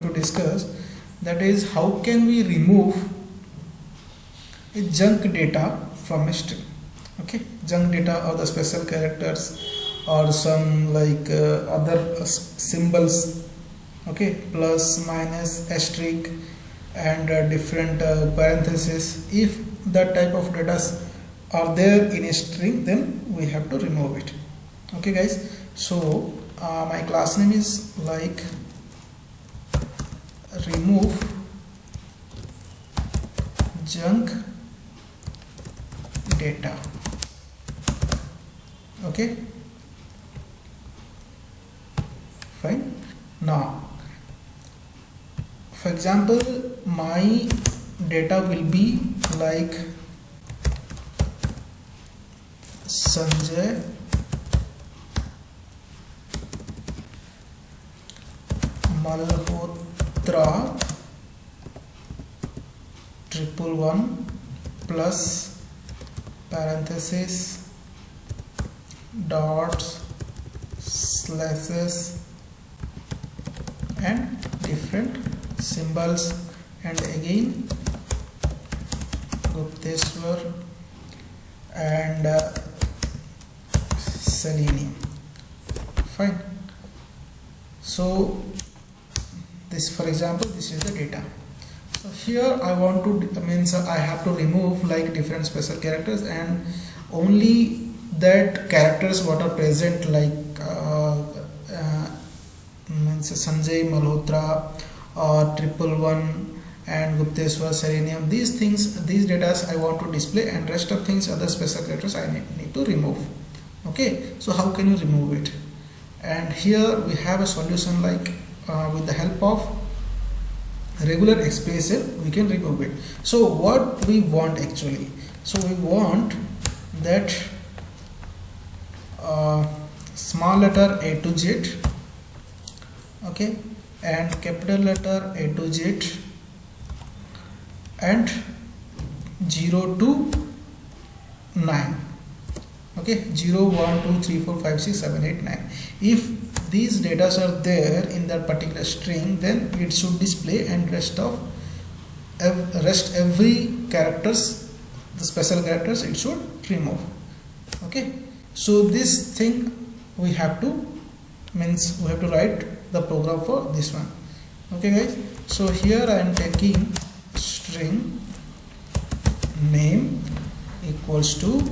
to discuss, that is how can we remove a junk data from a string. Okay, junk data or the special characters or some like other symbols, okay, plus, minus, asterisk and different parentheses. If that type of data are there in a string, then we have to remove it. Okay guys, so my class name is like remove junk data. Okay, fine. Now for example, my data will be like Sanjay Malhotra 111 plus parenthesis dots slashes and different symbols, and again Gupteshwar and selenium. Fine. So this, for example, this is the data. So here I want to I have to remove like different special characters, and only that characters what are present like Sanjay Malhotra or 111 and Gupteshwar, selenium, these things, these data I want to display, and rest of things, other special characters I need to remove. Okay, so how can you remove it? And here we have a solution like with the help of regular expression we can remove it. So what we want actually, so we want that small letter A to Z, okay, and capital letter A to Z and 0 to 9, okay, 0 1 2 3 4 5 6 7 8 9. If these data are there in that particular string, then it should display, and rest every characters, the special characters, it should remove. Okay, so this thing we have to write the program for this one. Okay guys, so here I am taking string name equals to,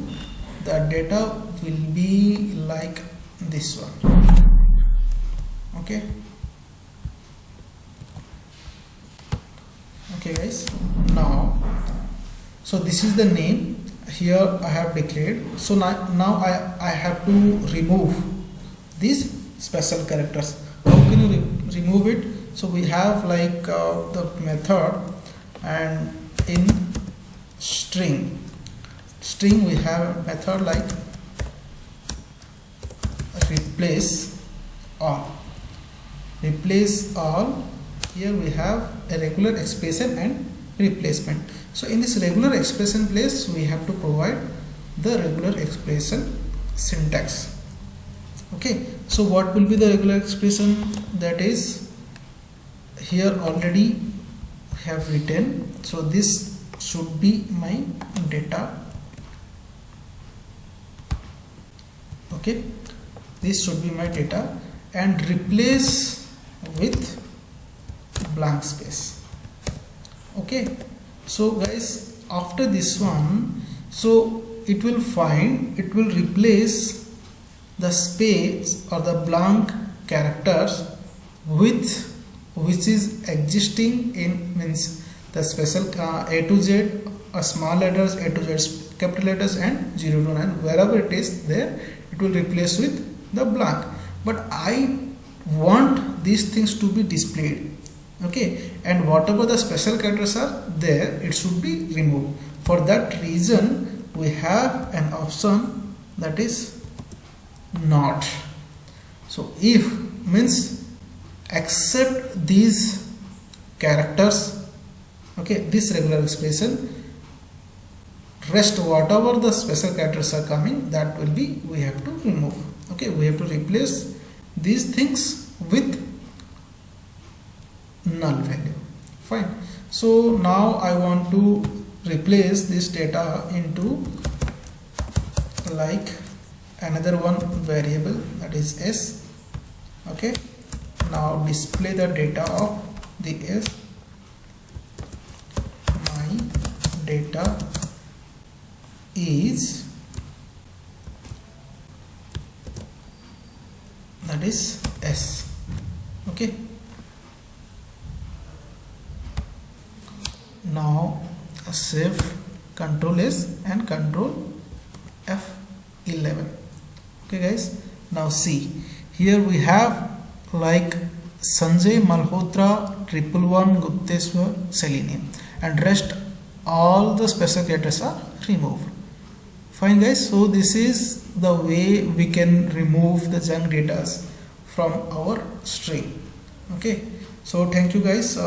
the data will be like this one. Okay, okay guys, now so this is the name here I have declared. So now I have to remove these special characters. How can you remove it? So we have like the method, and in string we have a method like replace all. Here we have a regular expression and replacement. So in this regular expression place we have to provide the regular expression syntax. Okay, so what will be the regular expression? That is here already have written, so this should be my data. Okay, this should be my data, and replace with blank space. Okay, so guys, after this one, so it will replace the space or the blank characters with which is existing in the special A to Z, small letters, A to Z, capital letters, and 0 to 9, wherever it is there, it will replace with the blank. But I want these things to be displayed. Okay, and whatever the special characters are there, it should be removed. For that reason we have an option, that is not. So if except these characters, okay, this regular expression, rest whatever the special characters are coming, that will be we have to remove. Okay, we have to replace these things with null value. Fine. So now I want to replace this data into like another one variable, that is s. Okay, now display the data of the s. My data is, that is s. Okay, now save, control s and control F11. Okay guys, now see, here we have like Sanjay Malhotra 111 Gupteswar Selenium, and rest all the special characters are removed. Fine guys, so this is the way we can remove the junk data from our string. Okay, so thank you guys.